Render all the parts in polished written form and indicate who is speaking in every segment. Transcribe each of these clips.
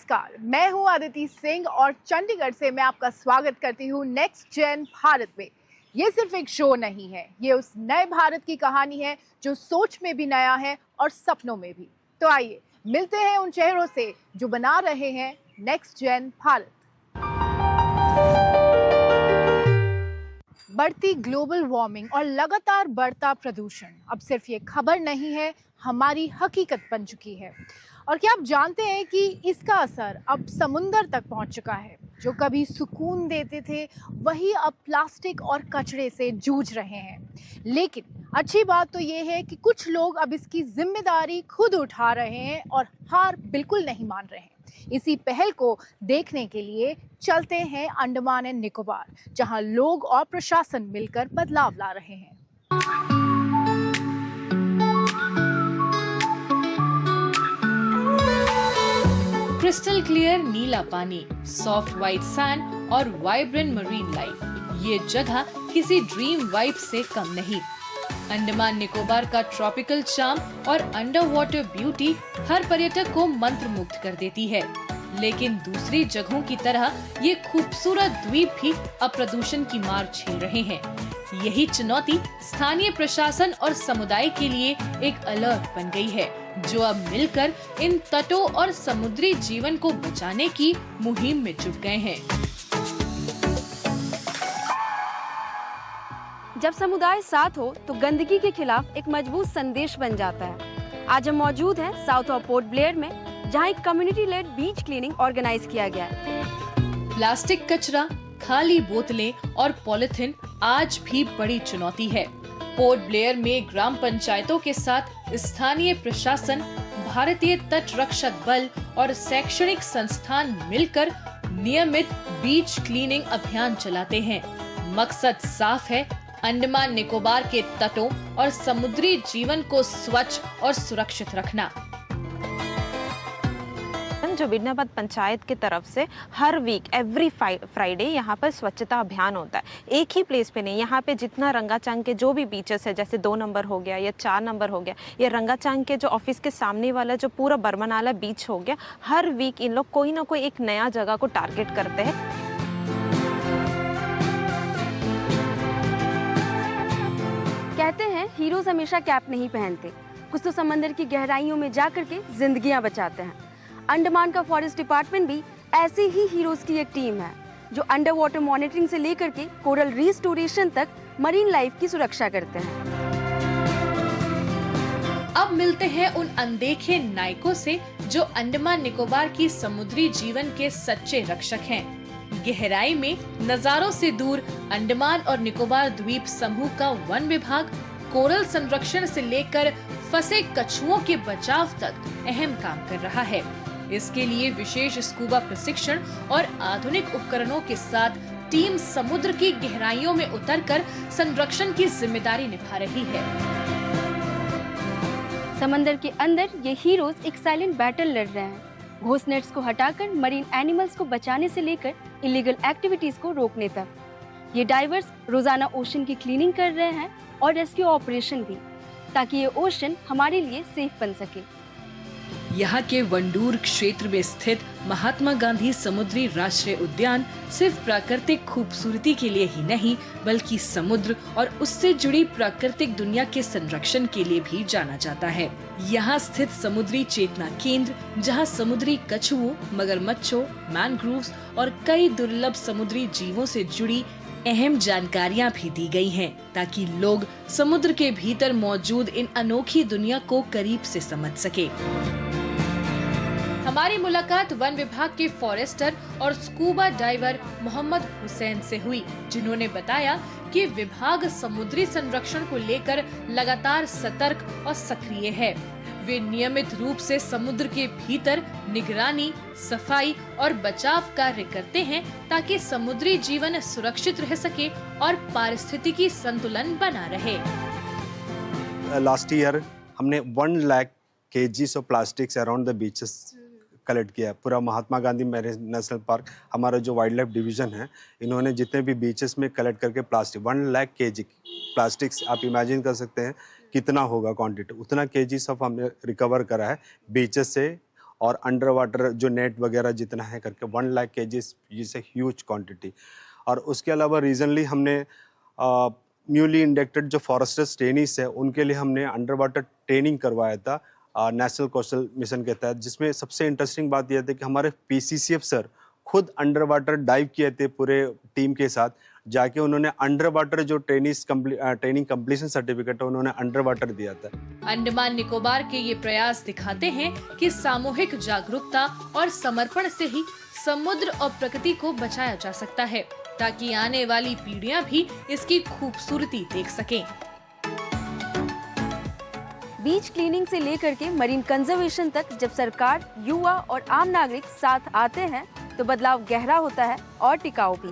Speaker 1: नमस्कार, मैं हूं अदिति सिंह और चंडीगढ़ से मैं आपका स्वागत करती हूं नेक्स्ट जेन भारत में। ये सिर्फ एक शो नहीं है, ये उस नए भारत की कहानी है जो सोच में भी नया है और सपनों में भी। तो आइए मिलते हैं उन चेहरों से जो बना रहे हैं नेक्स्ट जेन भारत। बढ़ती ग्लोबल वार्मिंग और लगातार बढ़ता प्रदूषण अब सिर्फ ये खबर नहीं है, हमारी हकीकत बन चुकी है। और क्या आप जानते हैं कि इसका असर अब समुंदर तक पहुंच चुका है। जो कभी सुकून देते थे वही अब प्लास्टिक और कचरे से जूझ रहे हैं। लेकिन अच्छी बात तो ये है कि कुछ लोग अब इसकी जिम्मेदारी खुद उठा रहे हैं और हार बिल्कुल नहीं मान रहे हैं। इसी पहल को देखने के लिए चलते हैं अंडमान एंड निकोबार, जहां लोग और प्रशासन मिलकर बदलाव ला रहे हैं।
Speaker 2: क्रिस्टल क्लियर नीला पानी, सॉफ्ट व्हाइट सैंड और वाइब्रेंट मरीन लाइफ, ये जगह किसी ड्रीम वाइब से कम नहीं। अंडमान निकोबार का ट्रॉपिकल चार्म और अंडर वाटर ब्यूटी हर पर्यटक को मंत्रमुग्ध कर देती है। लेकिन दूसरी जगहों की तरह ये खूबसूरत द्वीप भी अब प्रदूषण की मार झेल रहे हैं। यही चुनौती स्थानीय प्रशासन और समुदाय के लिए एक अलर्ट बन गई है, जो अब मिलकर इन तटों और समुद्री जीवन को बचाने की मुहिम में जुट गए हैं।
Speaker 3: जब समुदाय साथ हो तो गंदगी के खिलाफ एक मजबूत संदेश बन जाता है। आज हम मौजूद हैं साउथ ऑफ पोर्ट ब्लेयर में, जहां एक community led beach cleaning organise किया गया है।
Speaker 2: प्लास्टिक कचरा, खाली बोतलें और पॉलिथीन आज भी बड़ी चुनौती है। पोर्ट ब्लेयर में ग्राम पंचायतों के साथ स्थानीय प्रशासन, भारतीय तट रक्षक बल और शैक्षणिक संस्थान मिलकर नियमित बीच क्लीनिंग अभियान चलाते हैं। मकसद साफ है, अंडमान निकोबार के तटों और समुद्री जीवन को स्वच्छ और सुरक्षित रखना।
Speaker 4: जो बिडनाबाद पंचायत की तरफ से हर वीक एवरी फ्राइडे यहाँ पर स्वच्छता अभियान होता है। एक ही प्लेस पे नहीं, यहाँ पे जितना रंगाचांग के जो भी बीचेस है, जैसे 2 नंबर हो गया या 4 नंबर हो गया, या रंगाचांग के जो ऑफिस के सामने वाला जो पूरा बर्मनाला बीच हो गया, हर वीक इन लोग कोई ना कोई एक नया जगह को टारगेट करते हैं।
Speaker 3: कहते हैं हीरोज हमेशा कैप नहीं पहनते, कुछ तो समंदर की गहराइयों में जा करके जिंदगियां बचाते हैं। अंडमान का फॉरेस्ट डिपार्टमेंट भी ऐसे ही हीरोज की एक टीम है, जो अंडर वाटर मॉनिटरिंग से लेकर के कोरल रिस्टोरेशन तक मरीन लाइफ की सुरक्षा करते हैं।
Speaker 2: अब मिलते हैं उन अनदेखे नायकों से जो अंडमान निकोबार की समुद्री जीवन के सच्चे रक्षक हैं। गहराई में नजारों से दूर अंडमान और निकोबार द्वीप समूह का वन विभाग कोरल संरक्षण से लेकर फंसे कछुओं के बचाव तक अहम काम कर रहा है। इसके लिए विशेष स्कूबा प्रशिक्षण और आधुनिक उपकरणों के साथ टीम समुद्र की गहराइयों में उतरकर संरक्षण की जिम्मेदारी निभा रही है।
Speaker 3: समंदर के अंदर ये हीरोज एक साइलेंट बैटल लड़ रहे हैं, घोस्ट नेट्स को हटाकर मरीन एनिमल्स को बचाने से लेकर इलीगल एक्टिविटीज को रोकने तक। ये डाइवर्स रोजाना ओशन की क्लीनिंग कर रहे हैं और रेस्क्यू ऑपरेशन भी, ताकि ये ओशन हमारे लिए सेफ बन सके।
Speaker 2: यहाँ के वंडूर क्षेत्र में स्थित महात्मा गांधी समुद्री राष्ट्रीय उद्यान सिर्फ प्राकृतिक खूबसूरती के लिए ही नहीं, बल्कि समुद्र और उससे जुड़ी प्राकृतिक दुनिया के संरक्षण के लिए भी जाना जाता है। यहाँ स्थित समुद्री चेतना केंद्र, जहाँ समुद्री कछुओं, मगरमच्छों, मैनग्रोव्स और कई दुर्लभ समुद्री जीवों से जुड़ी अहम जानकारियाँ भी दी गई हैं, ताकि लोग समुद्र के भीतर मौजूद इन अनोखी दुनिया को करीब से समझ सके। हमारी मुलाकात वन विभाग के फॉरेस्टर और स्कूबा डाइवर मोहम्मद हुसैन से हुई, जिन्होंने बताया कि विभाग समुद्री संरक्षण को लेकर लगातार सतर्क और सक्रिय है। वे नियमित रूप से समुद्र के भीतर निगरानी, सफाई और बचाव कार्य करते हैं, ताकि समुद्री जीवन सुरक्षित रह सके और पारिस्थितिकी संतुलन बना रहे।
Speaker 5: लास्ट ईयर हमने 1 lakh kgs of plastics around the beaches collect किया। पूरा Mahatma Gandhi marine national park, हमारा जो वाइल्ड लाइफ डिवीजन है, इन्होंने जितने भी बीचेस में कलेक्ट करके प्लास्टिक 1 लाख kg प्लास्टिक्स, आप इमेजिन कर सकते हैं कितना होगा क्वांटिटी, उतना kgs सब हमने रिकवर करा है बीचेस से और अंडर वाटर जो नेट वगैरह जितना है करके 1 lakh KGs, is a huge quantity. और उसके अलावा रीजनली हमने न्यूली इंडक्टेड जो फॉरेस्टर्स ट्रेनीज है उनके लिए हमने अंडर वाटर ट्रेनिंग करवाया था नेशनल कोस्टल मिशन के तहत, जिसमें सबसे इंटरेस्टिंग बात यह थी कि हमारे पीसीसीएफ सर खुद अंडर वाटर डाइव किए थे पूरे टीम के साथ, जाके उन्होंने अंडर वाटर जो ट्रेनिंग कंप्लीशन सर्टिफिकेट है उन्होंने अंडर वाटर दिया था।
Speaker 2: अंडमान निकोबार के ये प्रयास दिखाते हैं कि सामूहिक जागरूकता और समर्पण से ही समुद्र और प्रकृति को बचाया जा सकता है, ताकि आने वाली पीढ़ियां भी इसकी खूबसूरती देख सकें।
Speaker 3: बीच क्लीनिंग से लेकर के मरीन कंजर्वेशन तक जब सरकार, युवा और आम नागरिक साथ आते हैं तो बदलाव गहरा होता है और टिकाऊ भी।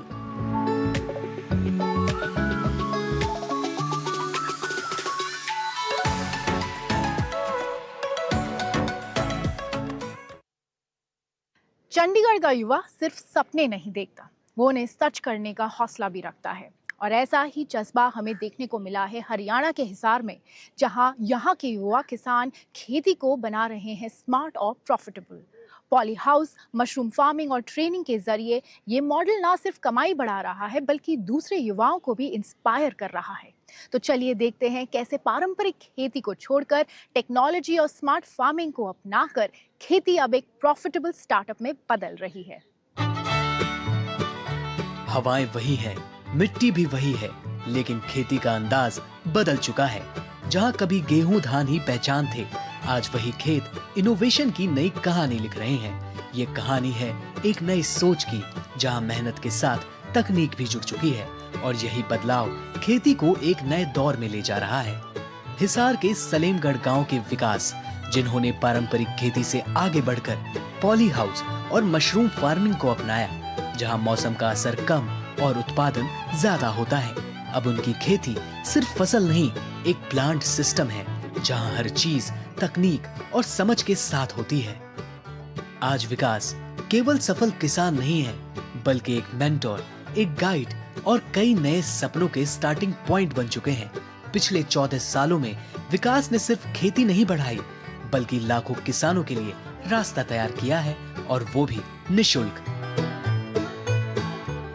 Speaker 1: चंडीगढ़ का युवा सिर्फ सपने नहीं देखता, वो उन्हें सच करने का हौसला भी रखता है। और ऐसा ही जज्बा हमें देखने को मिला है हरियाणा के हिसार में, जहां यहां के युवा किसान खेती को बना रहे हैं स्मार्ट और profitable. Poly house, mushroom farming और ट्रेनिंग के जरिए ये मॉडल ना सिर्फ कमाई बढ़ा रहा है बल्कि दूसरे युवाओं को भी इंस्पायर कर रहा है। तो चलिए देखते हैं कैसे पारंपरिक खेती को छोड़कर टेक्नोलॉजी और स्मार्ट फार्मिंग को अपनाकर खेती अब एक प्रॉफिटेबल स्टार्टअप में बदल रही है।
Speaker 6: हवाएं वही है, मिट्टी भी वही है, लेकिन खेती का अंदाज बदल चुका है। जहां कभी गेहूं धान ही पहचान थे, आज वही खेत इनोवेशन की नई कहानी लिख रहे हैं। ये कहानी है एक नई सोच की, जहां मेहनत के साथ तकनीक भी जुड़ चुकी है और यही बदलाव खेती को एक नए दौर में ले जा रहा है। हिसार के सलेमगढ़ गांव के विकास, जिन्होंने पारंपरिक खेती से आगे बढ़कर पॉली हाउस और मशरूम फार्मिंग को अपनाया, जहां मौसम का असर कम और उत्पादन ज्यादा होता है। अब उनकी खेती सिर्फ फसल नहीं, एक प्लांट सिस्टम है, जहां हर चीज तकनीक और समझ के साथ होती है। आज विकास केवल सफल किसान नहीं है, बल्कि एक मेंटोर, एक गाइड और कई नए सपनों के स्टार्टिंग पॉइंट बन चुके हैं। पिछले 14 सालों में विकास ने सिर्फ खेती नहीं बढ़ाई, बल्कि लाखों किसानों के लिए रास्ता तैयार किया है, और वो भी निशुल्क।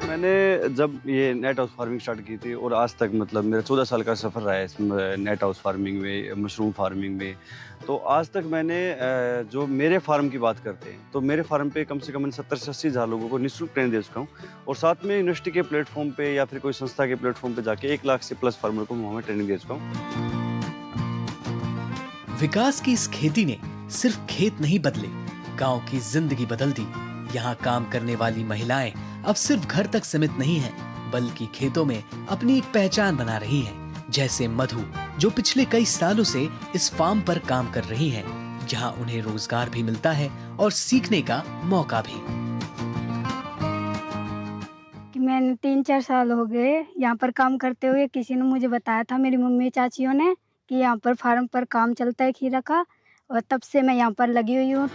Speaker 7: मैंने जब ये नेट हाउस फार्मिंग स्टार्ट की थी और आज तक मतलब मेरा 14 साल का सफ़र रहा है इस नेट हाउस फार्मिंग में, मशरूम फार्मिंग में। तो आज तक मैंने जो मेरे फार्म की बात करते हैं तो मेरे फार्म पे कम से कम 70 से 80 हज़ार लोगों को निःशुल्क ट्रेनिंग दे चुका हूँ, और साथ में यूनिवर्सिटी के प्लेटफॉर्म पे या फिर कोई संस्था के प्लेटफॉर्म पे जाके 1 लाख से प्लस फार्मर को वहाँ ट्रेनिंग दे चुका हूँ।
Speaker 6: विकास की इस खेती ने सिर्फ खेत नहीं बदले, गांव की जिंदगी बदल दी। यहाँ काम करने वाली महिलाएं अब सिर्फ घर तक सीमित नहीं हैं, बल्कि खेतों में अपनी एक पहचान बना रही हैं। जैसे मधु, जो पिछले कई सालों से इस फार्म पर काम कर रही हैं, जहाँ उन्हें रोजगार भी मिलता है और सीखने का मौका भी।
Speaker 8: मैंने 3-4 साल हो गए यहाँ पर काम करते हुए। किसी ने मुझे बताया था, मेरी मम्मी चाचियों ने, कि यहाँ पर फार्म पर काम चलता है खीरा का, और तब से मैं यहाँ पर लगी हुई हूँ।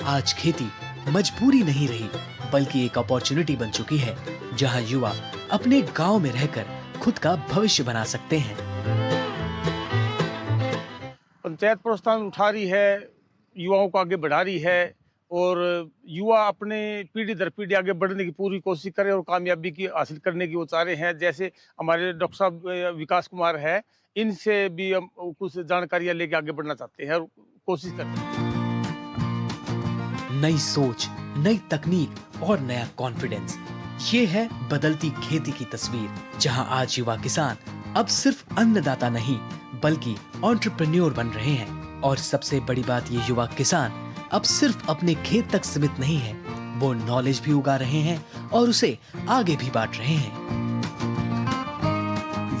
Speaker 6: आज खेती मजबूरी नहीं रही, बल्कि एक अपॉर्चुनिटी बन चुकी है, जहां युवा अपने गांव में रहकर खुद का भविष्य बना सकते हैं।
Speaker 9: पंचायत प्रोत्साहन उठा रही है, युवाओं को आगे बढ़ा रही है, और युवा अपने पीढ़ी दर पीढ़ी आगे बढ़ने की पूरी कोशिश करें और कामयाबी की हासिल करने की वो चाह रहे हैं। जैसे हमारे डॉक्टर साहब विकास कुमार है, इनसे भी हम कुछ जानकारियां लेके आगे बढ़ना चाहते हैं और कोशिश करते हैं।
Speaker 6: नई सोच, नई तकनीक और नया कॉन्फिडेंस, ये है बदलती खेती की तस्वीर, जहां आज युवा किसान अब सिर्फ अन्नदाता नहीं, बल्कि एंटरप्रेन्योर बन रहे हैं। और सबसे बड़ी बात, ये युवा किसान अब सिर्फ अपने खेत तक सीमित नहीं है, वो नॉलेज भी उगा रहे हैं और उसे आगे भी बांट रहे हैं।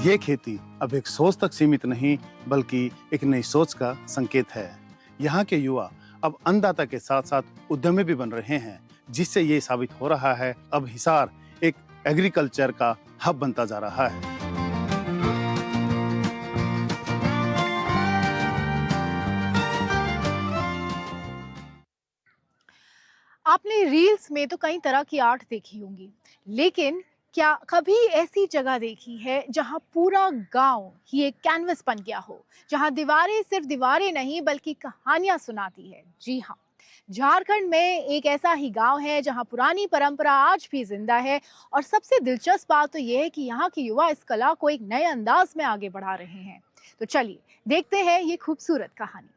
Speaker 10: ये खेती अब एक सोच तक सीमित नहीं, बल्कि एक नई सोच का संकेत है। यहाँ के युवा अब अन्नदाता के साथ साथ उद्यमी भी बन रहे हैं, जिससे ये साबित हो रहा है अब हिसार एक एग्रीकल्चर का हब बनता जा रहा है।
Speaker 1: आपने रील्स में तो कई तरह की आर्ट देखी होंगी, लेकिन क्या कभी ऐसी जगह देखी है जहां पूरा गांव ही एक कैनवस बन गया हो, जहां दीवारें सिर्फ दीवारें नहीं बल्कि कहानियां सुनाती है? जी हाँ, झारखंड में एक ऐसा ही गांव है जहां पुरानी परंपरा आज भी जिंदा है। और सबसे दिलचस्प बात तो यह है कि यहाँ के युवा इस कला को एक नए अंदाज में आगे बढ़ा रहे हैं। तो चलिए देखते हैं ये खूबसूरत कहानी।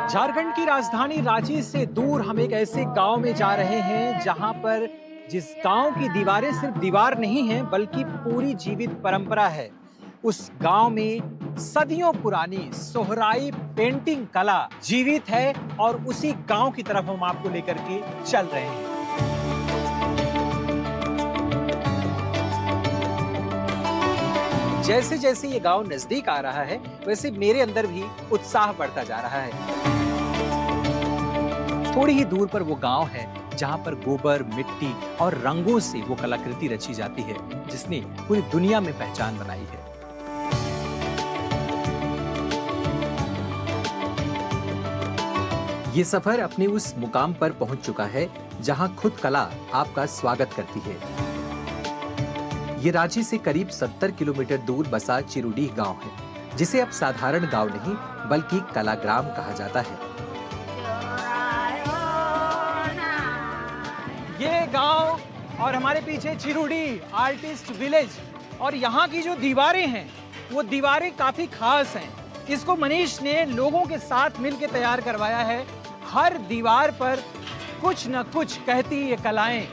Speaker 11: झारखंड की राजधानी रांची से दूर हम एक ऐसे गांव में जा रहे हैं जहां पर जिस गांव की दीवारें सिर्फ दीवार नहीं हैं बल्कि पूरी जीवित परंपरा है। उस गांव में सदियों पुरानी सोहराई पेंटिंग कला जीवित है और उसी गांव की तरफ हम आपको लेकर के चल रहे हैं। जैसे जैसे ये गांव नजदीक आ रहा है वैसे मेरे अंदर भी उत्साह बढ़ता जा रहा है। थोड़ी ही दूर पर वो गांव है जहां पर गोबर, मिट्टी और रंगों से वो कलाकृति रची जाती है जिसने पूरी दुनिया में पहचान बनाई है। ये सफर अपने उस मुकाम पर पहुंच चुका है जहां खुद कला आपका स्वागत करती है। ये रांची से करीब 70 किलोमीटर दूर बसा चिरुडीह गांव है, जिसे अब साधारण गांव नहीं बल्कि कलाग्राम कहा जाता है। ये गांव और हमारे पीछे चिरुडीह आर्टिस्ट विलेज, और यहाँ की जो दीवारें हैं वो दीवारें काफी खास हैं। इसको मनीष ने लोगों के साथ मिलकर तैयार करवाया है। हर दीवार पर कुछ न कुछ कहती ये कलाएं,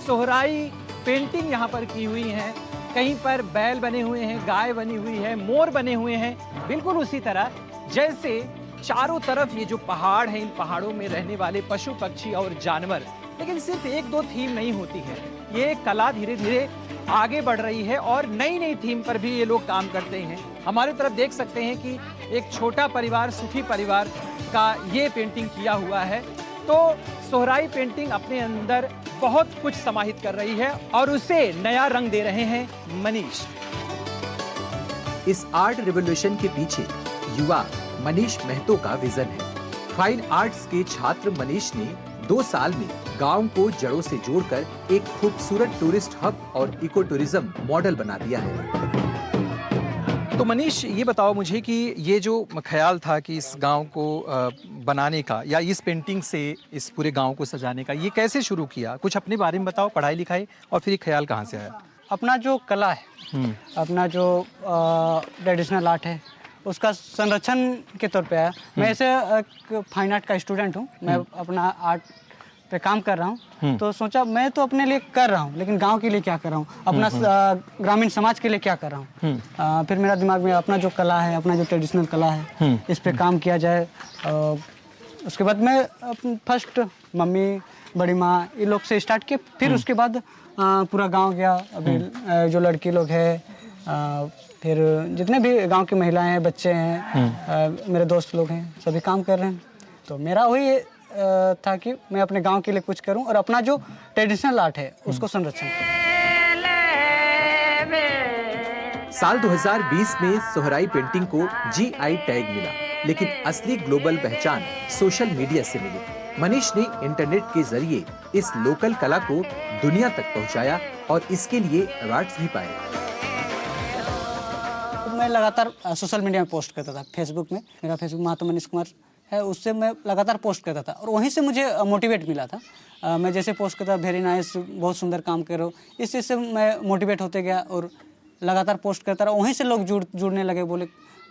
Speaker 11: सोहराई पेंटिंग यहाँ पर की हुई हैं। कहीं पर बैल बने हुए हैं, गाय बनी हुई है, मोर बने हुए हैं, बिल्कुल उसी तरह जैसे चारों तरफ ये जो पहाड़ हैं, इन पहाड़ों में रहने वाले पशु पक्षी और जानवर। लेकिन सिर्फ एक दो थीम नहीं होती है, ये कला धीरे धीरे आगे बढ़ रही है और नई नई थीम पर भी ये लोग काम करते हैं। हमारी तरफ देख सकते हैं कि एक छोटा परिवार, सुखी परिवार का ये पेंटिंग किया हुआ है। तो सोहराई पेंटिंग अपने अंदर बहुत कुछ समाहित कर रही है और उसे नया रंग दे रहे हैं मनीष।
Speaker 6: इस आर्ट रिवॉल्यूशन के पीछे युवा मनीष महतो का विजन है। फाइन आर्ट्स के छात्र मनीष ने 2 साल में गांव को जड़ों से जोड़कर एक खूबसूरत टूरिस्ट हब और इको टूरिज्म मॉडल बना दिया है।
Speaker 11: तो मनीष, ये बताओ मुझे कि ये जो ख्याल था कि इस गांव को बनाने का या इस पेंटिंग से इस पूरे गांव को सजाने का, ये कैसे शुरू किया? कुछ अपने बारे में बताओ, पढ़ाई लिखाई, और फिर ये ख्याल कहाँ से आया?
Speaker 12: अपना जो कला है, अपना जो ट्रेडिशनल आर्ट है, उसका संरक्षण के तौर पे आया। मैं ऐसे एक फाइन आर्ट का स्टूडेंट हूँ, मैं अपना आर्ट पे काम कर रहा हूँ। तो सोचा मैं तो अपने लिए कर रहा हूँ, लेकिन गांव के लिए क्या कर रहा हूँ, अपना ग्रामीण समाज के लिए क्या कर रहा हूँ। फिर मेरा दिमाग में अपना जो कला है, अपना जो ट्रेडिशनल कला है, इस पे काम किया जाए। उसके बाद मैं फर्स्ट मम्मी, बड़ी माँ, ये लोग से स्टार्ट किया। फिर उसके बाद पूरा गाँव गया। अभी जो लड़की लोग हैं, फिर जितने भी गांव की महिलाएं हैं, बच्चे हैं, मेरे दोस्त लोग हैं, सभी काम कर रहे हैं। तो मेरा वही था कि मैं अपने गांव के लिए कुछ करूं और अपना जो ट्रेडिशनल आर्ट है उसको संरक्षण करूं।
Speaker 6: साल 2020 में सोहराई पेंटिंग को GI टैग मिला, लेकिन असली ग्लोबल पहचान सोशल मीडिया से मिली। मनीष ने इंटरनेट के जरिए इस लोकल कला को दुनिया तक पहुंचाया और इसके लिए अवार्ड्स भी पाए।
Speaker 12: मैं लगातार सोशल मीडिया में पोस्ट करता था। फेसबुक में मेरा फेसबुक महतो मनीष कुमार है, उससे मैं लगातार पोस्ट करता था और वहीं से मुझे मोटिवेट मिला था। मैं जैसे पोस्ट करता, वेरी नाइस, बहुत सुंदर काम कर रहे हो, इस चीज़ से मैं मोटिवेट होते गया और लगातार पोस्ट करता रहा। वहीं से लोग जुड़ने लगे, बोले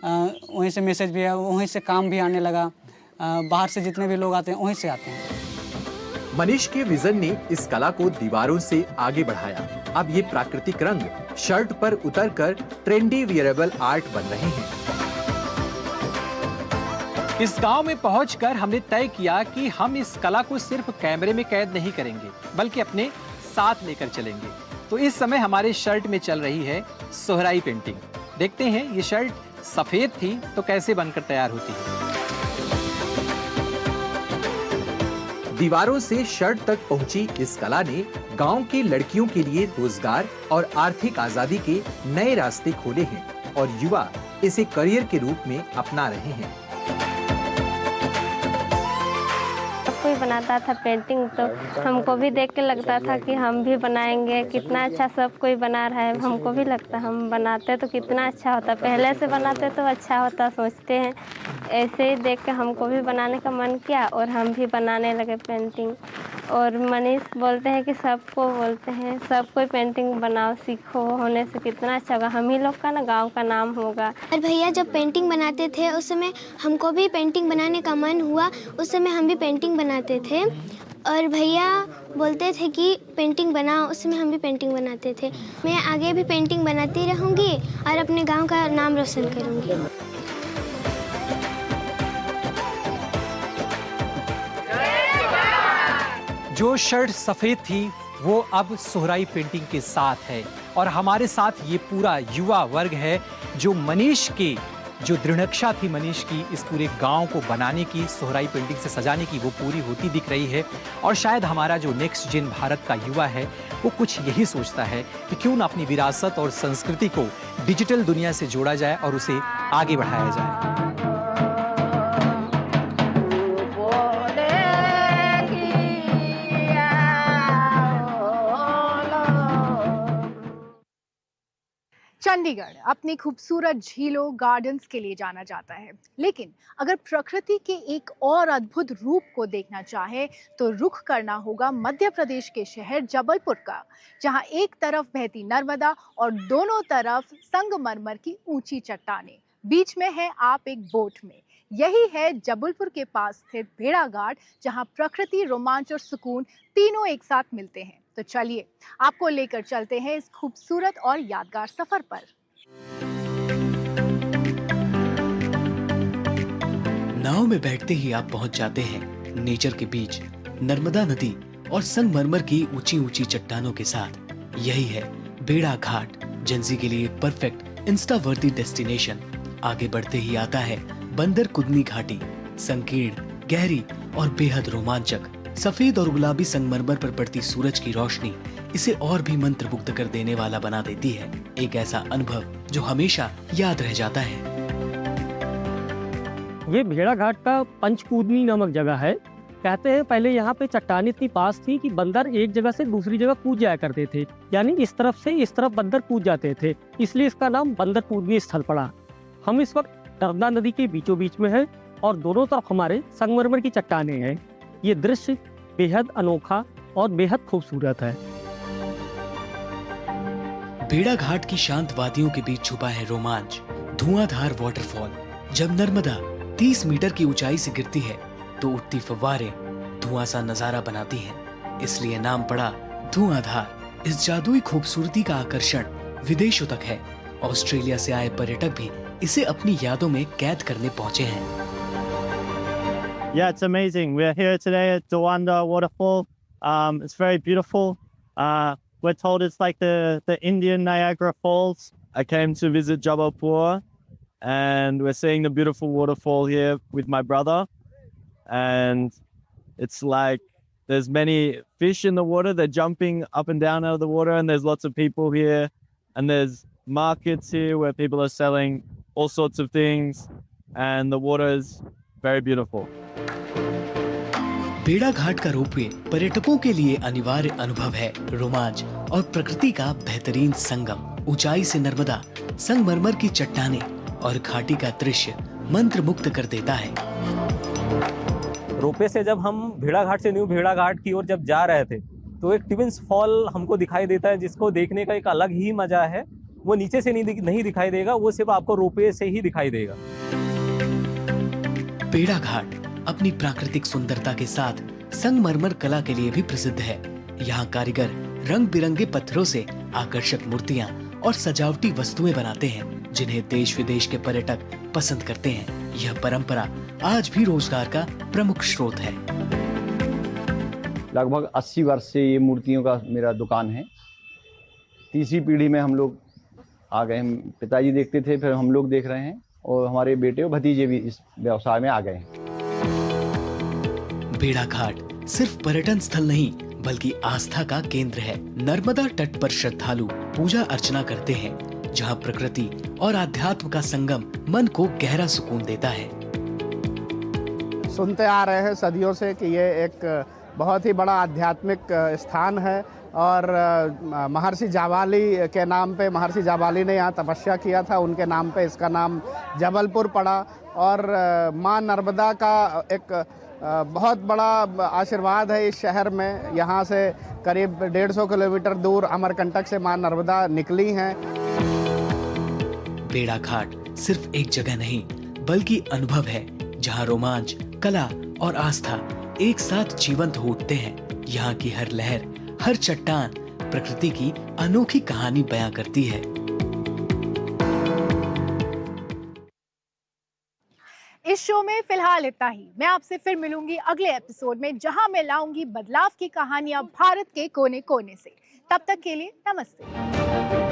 Speaker 12: वहीं से मैसेज भी आया, वहीं से काम भी आने लगा। बाहर से जितने भी लोग आते हैं वहीं से आते हैं।
Speaker 6: मनीष के विजन ने इस कला को दीवारों से आगे बढ़ाया। अब ये प्राकृतिक रंग शर्ट पर उतरकर ट्रेंडी वियरेबल आर्ट बन रहे हैं।
Speaker 11: इस गांव में पहुंचकर हमने तय किया कि हम इस कला को सिर्फ कैमरे में कैद नहीं करेंगे बल्कि अपने साथ लेकर चलेंगे। तो इस समय हमारे शर्ट में चल रही है सोहराई पेंटिंग। देखते हैं ये शर्ट सफेद थी तो कैसे बनकर तैयार होती है।
Speaker 6: दीवारों से शर्ट तक पहुंची इस कला ने
Speaker 13: गांव के लड़कियों के लिए रोजगार और आर्थिक आजादी के नए रास्ते खोले हैं और युवा इसे करियर के रूप में अपना रहे हैं।
Speaker 14: कोई बनाता था पेंटिंग तो हमको भी देख के लगता था कि हम भी बनाएंगे। कितना अच्छा सब कोई बना रहा है, हमको भी लगता हम बनाते तो कितना अच्छा होता, पहले से बनाते तो अच्छा होता सोचते हैं। ऐसे ही देख के हमको भी बनाने का मन किया और हम भी बनाने लगे पेंटिंग। और मनीष बोलते हैं कि सबको बोलते हैं सब कोई पेंटिंग बनाओ सीखो, होने से कितना अच्छा होगा, हम ही लोग का ना गांव का नाम होगा।
Speaker 15: और भैया जब पेंटिंग बनाते थे उस समय हमको भी पेंटिंग बनाने का मन हुआ, उस समय हम भी पेंटिंग बनाते थे और भैया बोलते थे कि पेंटिंग बनाओ, उस समय हम भी पेंटिंग बनाते थे। मैं आगे भी पेंटिंग बनाती रहूँगी और अपने गाँव का नाम रोशन करूँगी।
Speaker 11: जो शर्ट सफ़ेद थी वो अब सोहराई पेंटिंग के साथ है और हमारे साथ ये पूरा युवा वर्ग है जो मनीष के जो दृढ़क्षा थी मनीष की इस पूरे गांव को बनाने की, सोहराई पेंटिंग से सजाने की, वो पूरी होती दिख रही है। और शायद हमारा जो नेक्स्ट जेन भारत का युवा है वो कुछ यही सोचता है कि क्यों ना अपनी विरासत और संस्कृति को डिजिटल दुनिया से जोड़ा जाए और उसे आगे बढ़ाया जाए।
Speaker 1: चंडीगढ़ अपनी खूबसूरत झीलों गार्डन्स के लिए जाना जाता है, लेकिन अगर प्रकृति के एक और अद्भुत रूप को देखना चाहे तो रुख करना होगा मध्य प्रदेश के शहर जबलपुर का, जहां एक तरफ बहती नर्मदा और दोनों तरफ संगमरमर की ऊंची चट्टानें, बीच में है आप एक बोट में। यही है जबलपुर के पास स्थित भेड़ा घाट, जहां प्रकृति, रोमांच और सुकून तीनों एक साथ मिलते हैं। तो चलिए आपको लेकर चलते हैं इस खूबसूरत और यादगार सफर पर।
Speaker 6: नाव में बैठते ही आप पहुंच जाते हैं नेचर के बीच, नर्मदा नदी और संगमरमर की ऊंची ऊंची चट्टानों के साथ। यही है भेड़ा घाट, जेंजी के लिए परफेक्ट इंस्टा वर्दी डेस्टिनेशन। आगे बढ़ते ही आता है बंदर कुदनी घाटी, संकीर्ण, गहरी और बेहद रोमांचक। सफेद और गुलाबी संगमरमर पर पड़ती सूरज की रोशनी इसे और भी मंत्रमुग्ध कर देने वाला बना देती है। एक ऐसा अनुभव जो हमेशा याद रह जाता है।
Speaker 16: ये भेड़ा घाट का पंचकूदनी नामक जगह है। कहते हैं पहले यहाँ पे चट्टान इतनी पास थी कि बंदर एक जगह से दूसरी जगह कूद जाया करते थे, यानी इस तरफ से इस तरफ बंदर कूद जाते थे, इसलिए इसका नाम बंदर कूदनी स्थल पड़ा। हम इस वक्त नर्मदा नदी के बीचों बीच में है और दोनों तरफ हमारे संगमरमर की चट्टानें हैं। ये दृश्य बेहद अनोखा और बेहद खूबसूरत है।
Speaker 6: भेड़ा घाट की शांत वादियों के बीच छुपा है रोमांच, धुआंधार वाटरफॉल। जब नर्मदा 30 मीटर की ऊंचाई से गिरती है तो उठती फव्वारें धुआं सा नजारा बनाती हैं, इसलिए नाम पड़ा धुआंधार। इस जादुई खूबसूरती का आकर्षण विदेशों तक है। ऑस्ट्रेलिया से आए पर्यटक भी इसे अपनी यादों में कैद करने पहुंचे हैं।
Speaker 17: Yeah, it's amazing. We're here today at Dawanda Waterfall. It's very beautiful. We're told it's like the Indian Niagara Falls. I came to visit Jabalpur and we're seeing the beautiful waterfall here with my brother. And it's like there's many fish in the water. They're jumping up and down out of the water and there's lots of people here. And there's markets here where people are selling all sorts of things. And the water is very beautiful.
Speaker 6: भेड़ा घाट का ropeway पर्यटकों के लिए अनिवार्य अनुभव है। रोमांच और प्रकृति का बेहतरीन संगम, ऊंचाई से नर्मदा, संगमरमर की चट्टानें और घाटी का दृश्य मंत्रमुग्ध कर देता है।
Speaker 18: रोपवे से जब हम भेड़ा घाट से न्यू भेड़ा घाट की ओर जब जा रहे थे तो एक ट्विंस फॉल हमको दिखाई देता है, जिसको देखने का एक अलग ही मजा है। वो नीचे से नहीं दिखाई देगा, वो सिर्फ आपको रोपवे से ही दिखाई देगा।
Speaker 6: भेड़ा घाट अपनी प्राकृतिक सुंदरता के साथ संगमरमर कला के लिए भी प्रसिद्ध है। यहाँ कारीगर रंग बिरंगे पत्थरों से आकर्षक मूर्तियाँ और सजावटी वस्तुएं बनाते हैं, जिन्हें देश विदेश के पर्यटक पसंद करते हैं। यह परंपरा आज भी रोजगार का प्रमुख स्रोत है।
Speaker 19: लगभग 80 वर्ष से ये मूर्तियों का मेरा दुकान है। तीसरी पीढ़ी में हम लोग आ गए। पिताजी देखते थे, फिर हम लोग देख रहे हैं और हमारे बेटे और भतीजे भी इस व्यवसाय में आ गए हैं।
Speaker 6: भेड़ा घाट सिर्फ पर्यटन स्थल नहीं बल्कि आस्था का केंद्र है। नर्मदा तट पर श्रद्धालु पूजा अर्चना करते हैं, जहां प्रकृति और आध्यात्म का संगम मन को गहरा सुकून देता है।
Speaker 20: सुनते आ रहे हैं सदियों से कि ये एक बहुत ही बड़ा आध्यात्मिक स्थान है और महर्षि जाबाली के नाम पे, महर्षि जाबाली ने यहाँ तपस्या किया था, उनके नाम पे इसका नाम जबलपुर पड़ा। और माँ नर्मदा का एक बहुत बड़ा आशीर्वाद है इस शहर में। यहाँ से करीब 150 किलोमीटर दूर अमरकंटक से माँ नर्मदा निकली हैं।
Speaker 6: बेड़ा घाट सिर्फ एक जगह नहीं, बल्कि अनुभव है, जहाँ रोमांच, कला और आस्था एक साथ जीवंत हो उठते हैं। यहाँ की हर लहर, हर चट्टान प्रकृति की अनोखी कहानी बयां करती है।
Speaker 1: इस शो में फिलहाल इतना ही। मैं आपसे फिर मिलूंगी अगले एपिसोड में, जहां मैं लाऊंगी बदलाव की कहानियां भारत के कोने कोने से। तब तक के लिए नमस्ते।